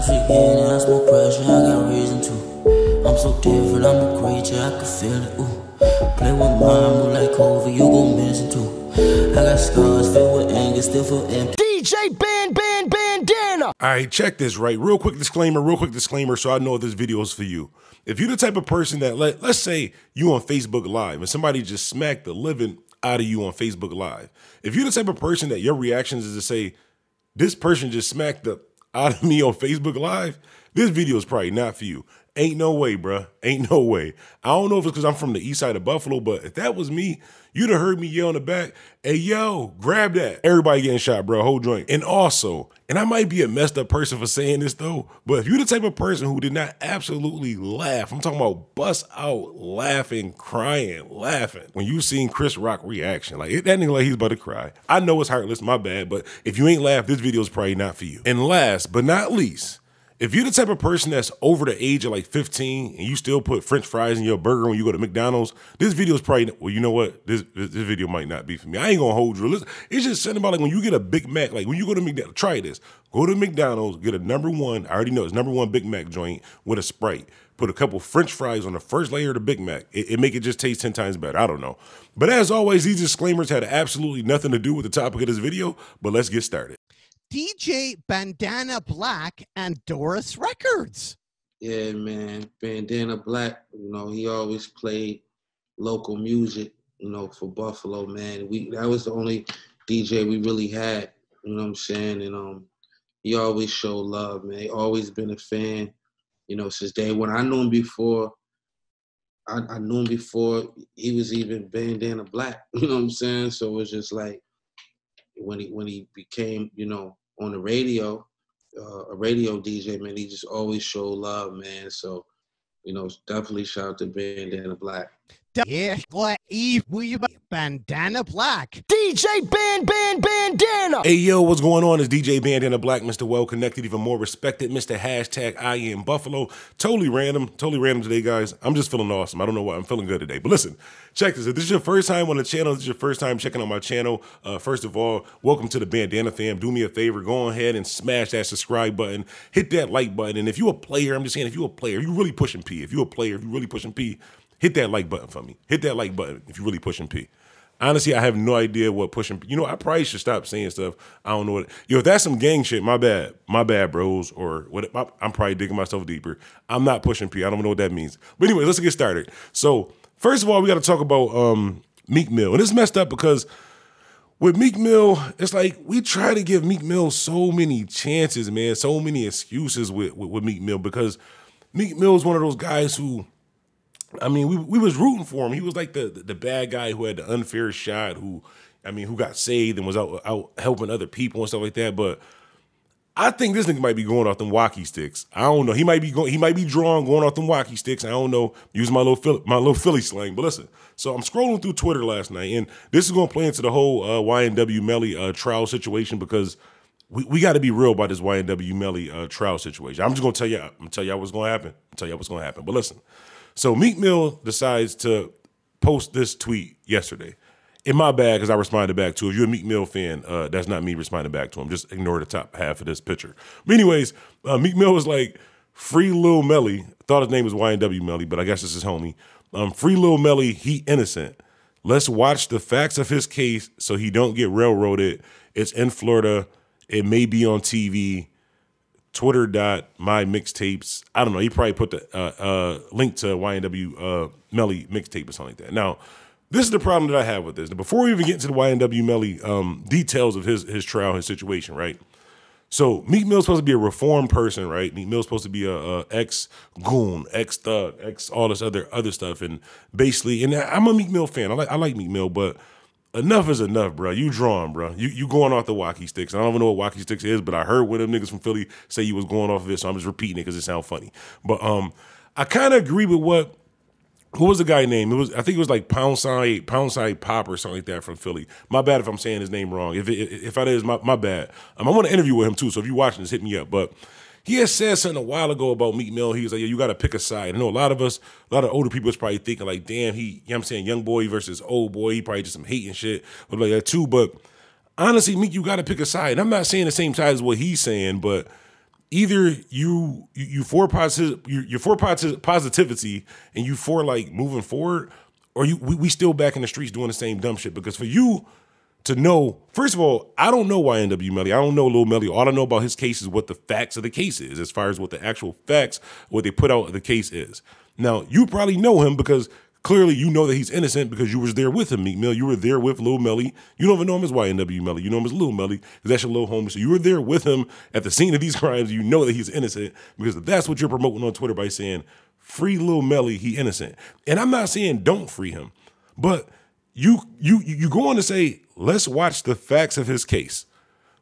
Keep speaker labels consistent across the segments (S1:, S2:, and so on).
S1: Sometimes forgetting I smoke pressure, I got reason to. I'm so different, I'm a creature, I can feel it, ooh. Play with mine, move like Cobra, you gon' miss it too. I got scars filled with anger, still feel empty. DJ Bandana!
S2: Alright, check this, right? Real quick disclaimer, so I know this video is for you. If you're the type of person that, let's say you on Facebook Live and somebody just smacked the living out of you on Facebook Live. If you're the type of person that your reactions is to say, this person just smacked the out of me on Facebook Live, this video is probably not for you. Ain't no way, bruh. Ain't no way. I don't know if it's because I'm from the east side of Buffalo, but if that was me, you'd have heard me yell in the back, hey, yo, grab that. Everybody getting shot, bro, whole joint. And also, and I might be a messed up person for saying this though, but if you're the type of person who did not absolutely laugh, I'm talking about bust out laughing, crying, laughing, when you seen Chris Rock reaction, like that nigga like he's about to cry. I know it's heartless, my bad, but if you ain't laughed, this video is probably not for you. And last but not least, if you're the type of person that's over the age of like 15 and you still put French fries in your burger when you go to McDonald's, this video is probably, well, you know what? This video might not be for me. I ain't gonna hold you. Listen, it's just something about like when you get a Big Mac, like when you go to McDonald's, try this. Go to McDonald's, get a #1, I already know it's #1 Big Mac joint with a Sprite. Put a couple French fries on the first layer of the Big Mac. It make it just taste 10 times better. I don't know. But as always, these disclaimers had absolutely nothing to do with the topic of this video, but let's get started.
S3: DJ Bandana Black and Doris Records.
S4: Yeah, man. Bandana Black, you know, he always played local music, you know, for Buffalo, man. That was the only DJ we really had, you know what I'm saying? And he always showed love, man. He always been a fan, you know, since day one. I knew him before. I knew him before he was even Bandana Black, you know what I'm saying? So it was just like when he became, you know, on the radio, a radio DJ, man, he just always showed love, man. So, you know, definitely shout out to Bandana Black.
S3: Yeah, Bandana Black.
S1: DJ Bandana!
S2: Hey, yo, what's going on? It's DJ Bandana Black, Mr. Well-Connected, even more respected, Mr. Hashtag IAmBuffalo. Totally random today, guys. I'm just feeling awesome. I don't know why. I'm feeling good today. But listen, check this. If this is your first time on the channel, this is your first time checking out my channel, first of all, welcome to the Bandana fam. Do me a favor. Go ahead and smash that subscribe button. Hit that like button. And if you're a player, I'm just saying, if you're a player, if you're really pushing P, if you're a player, if you're really pushing P, hit that like button for me. Hit that like button if you're really pushing P. Honestly, I have no idea what pushing. You know, I probably should stop saying stuff. I don't know what. Yo, if that's some gang shit, my bad, bros. Or what? I'm probably digging myself deeper. I'm not pushing P. I don't know what that means. But anyway, let's get started. So first of all, we got to talk about Meek Mill, and it's messed up because with Meek Mill, it's like we try to give Meek Mill so many chances, man, so many excuses with Meek Mill, because Meek Mill is one of those guys who, I mean, we was rooting for him. He was like the bad guy who had the unfair shot, who got saved and was out helping other people and stuff like that. But I think this nigga might be going off them walkie sticks. I don't know. He might be drawn going off them walkie sticks. I don't know. Using my little Philly slang. But listen, so I'm scrolling through Twitter last night, and this is gonna play into the whole YNW Melly trial situation, because we got to be real about this YNW Melly trial situation. I'm just gonna tell you what's gonna happen. But listen. So Meek Mill decides to post this tweet yesterday. In my bad, because I responded back to it. If you're a Meek Mill fan, that's not me responding back to him. Just ignore the top half of this picture. But anyways, Meek Mill was like, free Lil Melly. Thought his name was YNW Melly, but I guess it's his homie. Free Lil Melly, he innocent. Let's watch the facts of his case so he don't get railroaded. It's in Florida. It may be on TV. Twitter.mymixtapes. I don't know. He probably put the link to YNW Melly mixtape or something like that. Now, this is the problem that I have with this. Now, before we even get into the YNW Melly details of his trial, his situation, right? So Meek Mill's supposed to be a reformed person, right? Meek Mill's supposed to be a ex-goon, ex-thug, all this other stuff. And basically, and I'm a Meek Mill fan. I like Meek Mill, but enough is enough, bro. You drawing, bro. You going off the walkie sticks. I don't even know what walkie sticks is, but I heard one of them niggas from Philly say you was going off of it, so I'm just repeating it because it sounds funny. But I kind of agree with who was the guy name? I think it was like Poundside Pop or something like that from Philly. My bad if I'm saying his name wrong. If that is, my bad. I want to interview with him too, so if you're watching this, hit me up. But he had said something a while ago about Meek Mill. He was like, yeah, you got to pick a side. I know a lot of older people is probably thinking like, damn, you know what I'm saying, young boy versus old boy. He probably just some hate and shit like that too. But honestly, Meek, you got to pick a side. And I'm not saying the same side as what he's saying, but either you for positive, you're for positivity and you for like moving forward, or we still back in the streets doing the same dumb shit. Because for you to know, first of all, I don't know YNW Melly. I don't know Lil Melly. All I know about his case is what the facts of the case is, as far as what the actual facts, what they put out of the case is. Now, you probably know him because clearly you know that he's innocent because you was there with him, Meek Mill. You were there with Lil Melly. You don't even know him as YNW Melly. You know him as Lil Melly because that's your little homie. So you were there with him at the scene of these crimes. You know that he's innocent because that's what you're promoting on Twitter by saying, free Lil Melly, he innocent. And I'm not saying don't free him, but you go on to say, let's watch the facts of his case.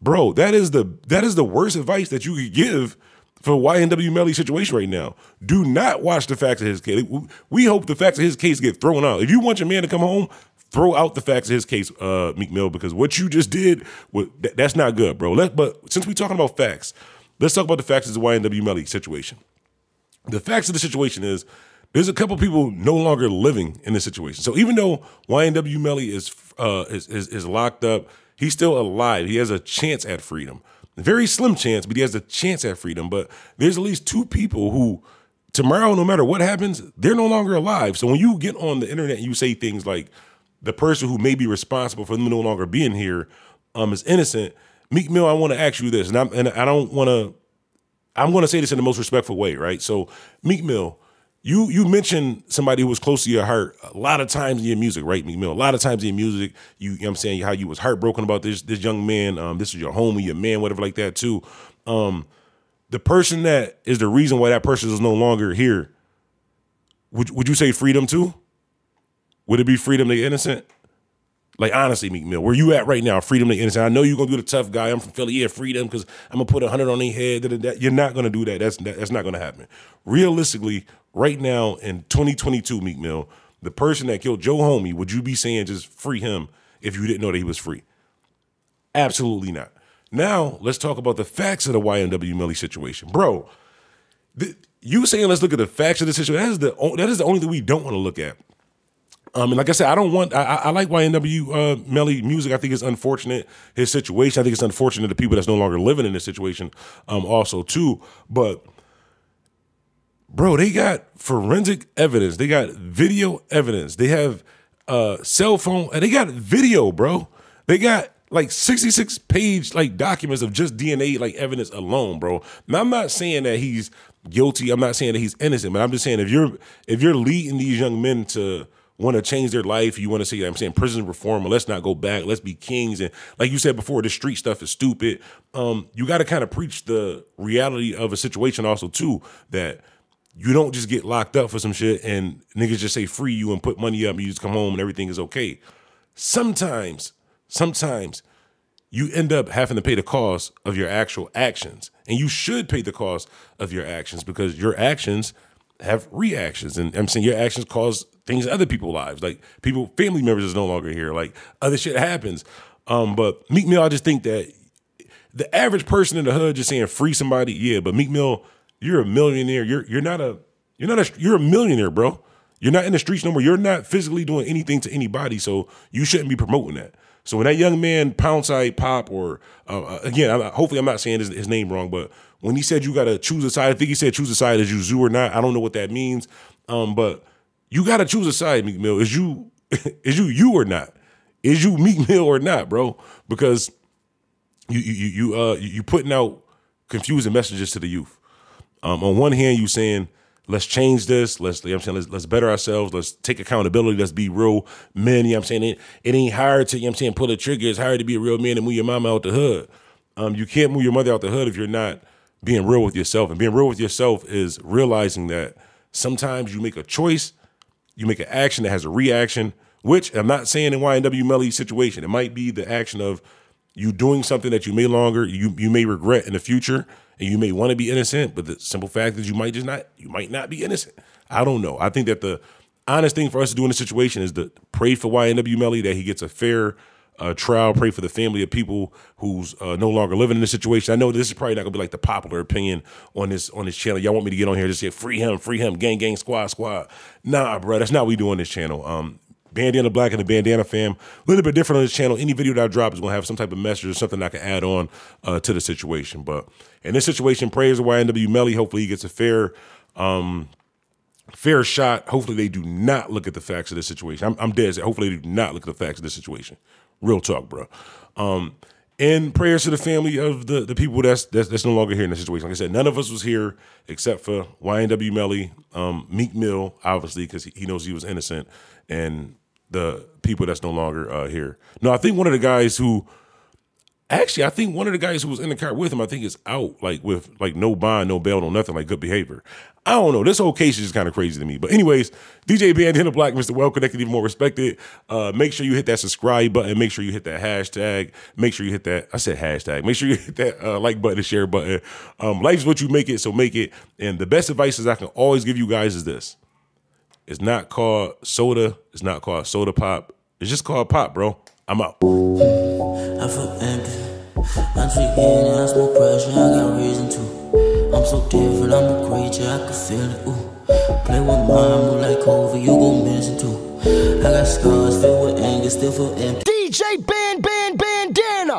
S2: Bro, that is the worst advice that you could give for YNW Melly's situation right now. Do not watch the facts of his case. We hope the facts of his case get thrown out. If you want your man to come home, throw out the facts of his case, Meek Mill, because what you just did, that's not good, bro. But since we're talking about facts, let's talk about the facts of the YNW Melly situation. The facts of the situation is there's a couple people no longer living in this situation. So even though YNW Melly is locked up, he's still alive. He has a chance at freedom. Very slim chance, but he has a chance at freedom. But there's at least two people who tomorrow, no matter what happens, they're no longer alive. So when you get on the internet and you say things like the person who may be responsible for them no longer being here is innocent, Meek Mill, I want to ask you this, and I'm going to say this in the most respectful way, right? So Meek Mill, you mentioned somebody who was close to your heart a lot of times in your music, right, Meek Mill? A lot of times in your music, you know what I'm saying, how you was heartbroken about this young man, this is your homie, your man, whatever like that too. The person that is the reason why that person is no longer here, would you say freedom too? Would it be freedom they innocent? Like, honestly, Meek Mill, where you at right now, freedom they innocent? I know you're going to do the tough guy. I'm from Philly, yeah, freedom, because I'm going to put 100 on their head. You're not going to do that. That's not going to happen. Realistically, right now in 2022, Meek Mill, the person that killed Joe Homie, would you be saying just free him if you didn't know that he was free? Absolutely not. Now, let's talk about the facts of the YNW Melly situation. Bro, you saying let's look at the facts of the situation, that is the only thing we don't want to look at. And like I said, I like YNW Melly music. I think it's unfortunate, his situation. I think it's unfortunate the people that's no longer living in this situation also too. But bro, they got forensic evidence. They got video evidence. They have cell phone, and they got video, bro. They got like 66-page like documents of just DNA like evidence alone, bro. Now, I'm not saying that he's guilty. I'm not saying that he's innocent, but I'm just saying if you're leading these young men to want to change their life, you want to say, I'm saying prison reform, and let's not go back, let's be kings. And like you said before, the street stuff is stupid. You got to kind of preach the reality of a situation also too, that you don't just get locked up for some shit and niggas just say free you and put money up and you just come home and everything is okay. Sometimes you end up having to pay the cost of your actual actions, and you should pay the cost of your actions because your actions have reactions. And I'm saying your actions cause things in other people's lives, like family members is no longer here, like other shit happens. But Meek Mill, I just think that the average person in the hood just saying free somebody, yeah, but Meek Mill, you're a millionaire. You're a millionaire, bro. You're not in the streets no more. You're not physically doing anything to anybody, so you shouldn't be promoting that. So when that young man, Poundside Pop, or again, hopefully I'm not saying his name wrong, but when he said you got to choose a side, I think he said choose a side, is you zoo or not. I don't know what that means, but you got to choose a side, Meek Mill. Is you or not? Is you Meek Mill or not, bro? Because you putting out confusing messages to the youth. On one hand, you saying, let's change this. Let's better ourselves. Let's take accountability. Let's be real men. You know what I'm saying? It ain't hard to, you know what I'm saying, pull a trigger. It's hard to be a real man and move your mama out the hood. You can't move your mother out the hood if you're not being real with yourself. And being real with yourself is realizing that sometimes you make a choice, you make an action that has a reaction, which I'm not saying in YNW Melly's situation. It might be the action of you doing something that you may regret in the future, and you may want to be innocent, but the simple fact is you might not be innocent. I don't know. I think that the honest thing for us to do in this situation is to pray for YNW Melly that he gets a fair trial, pray for the family of people who's no longer living in this situation. I know this is probably not gonna be like the popular opinion on this channel. Y'all want me to get on here and just say free him, gang, squad. Nah, bro, that's not what we do on this channel. Bandana Black and the Bandana fam. A little bit different on this channel. Any video that I drop is going to have some type of message or something I can add on to the situation. But in this situation, prayers to YNW Melly. Hopefully he gets a fair shot. Hopefully they do not look at the facts of this situation. I'm dead set. Hopefully they do not look at the facts of this situation. Real talk, bro. And prayers to the family of the people that's no longer here in this situation. Like I said, none of us was here except for YNW Melly, Meek Mill, obviously, because he knows he was innocent, and the people that's no longer here. No, I think one of the guys who was in the car with him, I think is out, like with like no bond, no bail, no nothing, like good behavior. I don't know. This whole case is just kind of crazy to me. But anyways, DJ Bandana Black, Mr. Well Connected, Even More Respected. Make sure you hit that subscribe button. Make sure you hit that hashtag. Make sure you hit that, I said hashtag. Make sure you hit that like button, the share button. Life is what you make it, so make it. And the best advice I can always give you guys is this. It's not called soda. It's not called soda pop. It's just called pop, bro. I'm out.
S1: I feel empty. I'm drinking and I smoke pressure, I got reason to. I'm so different, I'm a creature, I can feel it, ooh. Play with mine, move like over, you gon' miss it too. I got scars filled with anger, still feel empty.
S5: DJ Bandana.